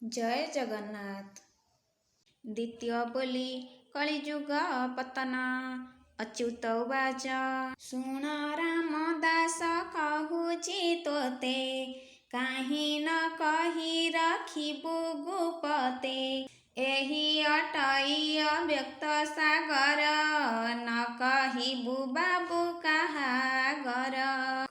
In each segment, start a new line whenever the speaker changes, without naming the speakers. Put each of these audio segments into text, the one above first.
जय जगन्नाथ। द्वितीय बोली कलिजुग पतना अच्युत उवाच शुण रामदास कहूची तोते काहि न कहि रखिबु गुपते एहि अटई अव्यक्त सागर न कहिबु बाबू काहागर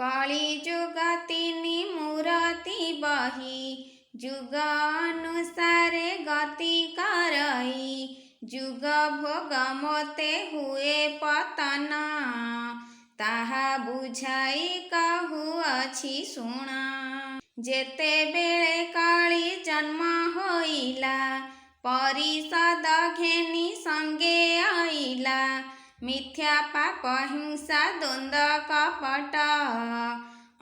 कलिजुग तिनि मूरति बही जुग अनुसारे गति करई जुग भोग मोते हुए पतन ताहा बुझाई कहुअछि शुण जेते बेले कली जन्म होइला परिषद घेनी संगे आइला मिथ्या पाप हिंसा द्वंद्व कपट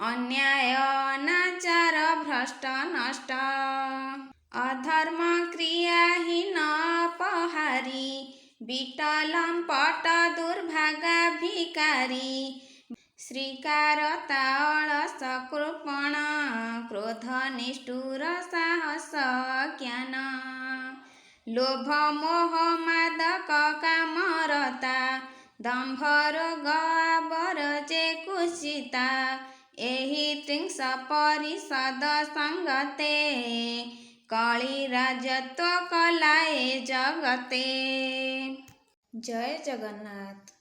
अन्याय अनाचार भ्रष्ट नष्ट अधर्म क्रियाहीन अपहारी विटलंपट दुर्भागा भिकारी श्रीकार ताळस कृपण क्रोध निष्ठुर साहस ज्ञान लोभ मोह मादक कामरता दंभ रोग आवरजे कुशिता एहि त्रिंश परिषद संगते कली राजत्व कलाए जगते। जय जगन्नाथ।